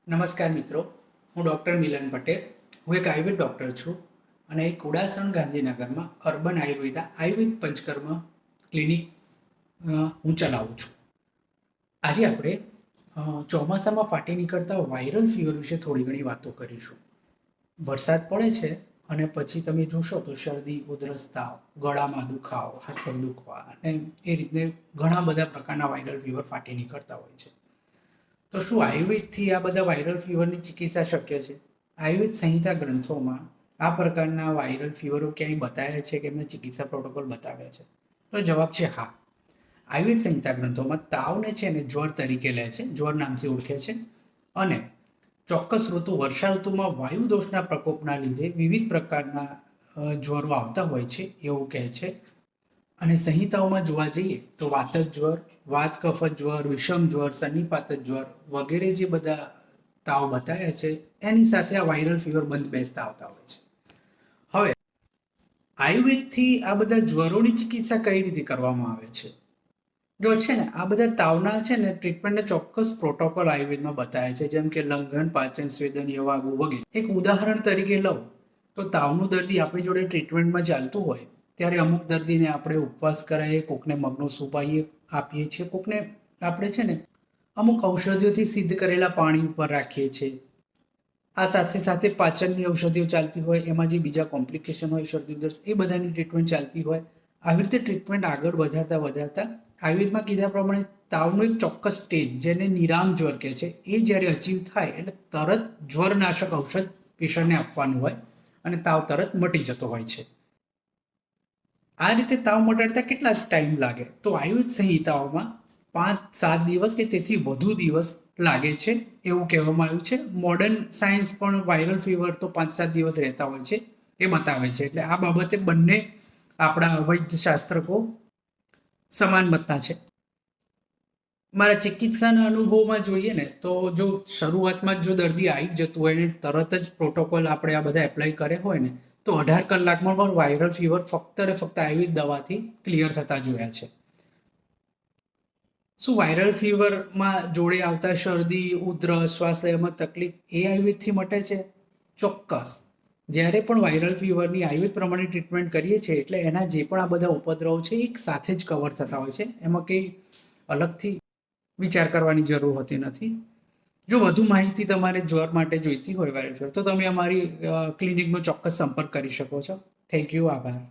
નમસ્કાર મિત્રો, હું ડૉક્ટર મિલન પટેલ. હું એક આયુર્વેદ ડૉક્ટર છું અને એક કુડાસણ ગાંધીનગરમાં અર્બન આયુર્વેદ પંચકર્મ ક્લિનિક હું ચલાવું છું. આજે આપણે ચોમાસામાં ફાટી નીકળતા વાયરલ ફીવર વિશે થોડી ઘણી વાતો કરીશું. વરસાદ પડે છે અને પછી તમે જોશો તો શરદી, ઉધરસ, તાવ, ગળામાં દુખાવો, હાથ પગ દુખવા અને એ રીતને ઘણા બધા પ્રકારના વાયરલ ફીવર ફાટી નીકળતા હોય છે. તો શું આયુર્વેદથી આ બધા વાયરલ ફીવરની ચિકિત્સા શક્ય છે? આયુર્વેદ સંહિતા ગ્રંથોમાં આ પ્રકારના વાયરલ ફીવરો ક્યાંય બતાવ્યા છે કે એમના ચિકિત્સા પ્રોટોકોલ બતાવ્યા છે? તો જવાબ છે હા. આયુર્વેદ સંહિતા ગ્રંથોમાં તાવને છે ને જ્વર તરીકે લે છે, જ્વર નામથી ઓળખે છે અને ચોક્કસ ઋતુ વર્ષા ઋતુમાં વાયુ દોષના પ્રકોપના લીધે વિવિધ પ્રકારના જ્વરો આવતા હોય છે એવું કહે છે. અને સંહિતાઓમાં જોવા જઈએ તો વાતજ જ્વર, વાત કફત જ્વર, વિષમ જ્વર, સન્નિપાત જ્વર વગેરે જે બધા તાવ બતાવ્યા છે એની સાથે આ વાયરલ ફીવર બંધ બેસતા આવતા હોય છે. હવે આયુર્વેદથી આ બધા જ્વરોની ચિકિત્સા કઈ રીતે કરવામાં આવે છે? જો છે ને આ બધા તાવના છે ને ટ્રીટમેન્ટના ચોક્કસ પ્રોટોકોલ આયુર્વેદમાં બતાવ્યા છે, જેમ કે લંઘન, પાચન, સ્વેદન, યવાગુ વગેરે. એક ઉદાહરણ તરીકે લઉં તો તાવનું દર્દી આપણી જોડે ટ્રીટમેન્ટમાં ચાલતું હોય ત્યારે અમુક દર્દીને આપણે ઉપવાસ કરાવીએ, કોકને મગનો સૂપ આપીએ છીએ, કોકને આપણે છે ને અમુક ઔષધિઓથી સિદ્ધ કરેલા પાણી ઉપર રાખીએ છીએ. આ સાથે સાથે પાચનની ઔષધિઓ ચાલતી હોય, એમાં જે બીજા કોમ્પ્લિકેશન હોય, શરદી ઉધરસ, એ બધાની ટ્રીટમેન્ટ ચાલતી હોય. આવી રીતે ટ્રીટમેન્ટ આગળ વધારતા આયુર્વેદમાં કીધા પ્રમાણે તાવનો એક ચોક્કસ સ્ટેજ, જેને નિરામ જ્વર કહે છે, એ જ્યારે અચીવ થાય એટલે તરત જ્વરનાશક ઔષધ પેશન્ટને આપવાનું હોય અને તાવ તરત મટી જતો હોય છે. આ રીતે તાવ મટાડતા કેટલા ટાઈમ લાગે? તો આયુર્વેદ સંહિતાઓમાં 5-7 દિવસ કે તેથી વધુ દિવસ લાગે છે એવું કહેવામાં આવ્યું છે. મોડર્ન સાયન્સ પણ વાયરલ ફીવર તો 5-7 દિવસ રહેતા હોય છે એ બતાવે છે. એટલે આ બાબતે બંને આપણા વૈદ્ય શાસ્ત્રકો સમાન મતના છે. મારા ચિકિત્સાના અનુભવમાં જોઈએ ને તો જો શરૂઆતમાં જો દર્દી આવી જતું હોય ને તરત જ પ્રોટોકોલ આપણે આ બધા એપ્લાય કરે હોય ને તો 18 કલાકમાં પણ વાયરલ ફીવર ફક્ત ને ફક્ત આયુર્વેદ દવાથી ક્લિયર થતા જોયા છે. શું વાયરલ ફીવરમાં જોડે આવતા શરદી, ઉધરસ, શ્વાસ લેવામાં તકલીફ એ આયુર્વેદથી મટે છે? ચોક્કસ. જ્યારે પણ વાયરલ ફીવરની આયુર્વેદ પ્રમાણે ટ્રીટમેન્ટ કરીએ છીએ એટલે એના જે પણ આ બધા ઉપદ્રવ છે એક સાથે જ કવર થતા હોય છે. એમાં કંઈ અલગથી વિચાર કરવાની જરૂર હોતી નથી. જો વધુ માહિતી તમારે જ્વર માટે જોઈતી હોય વાયરલ ફીવર, તો તમે અમારી ક્લિનિકનો ચોક્કસ સંપર્ક કરી શકો છો. Thank you. આભાર.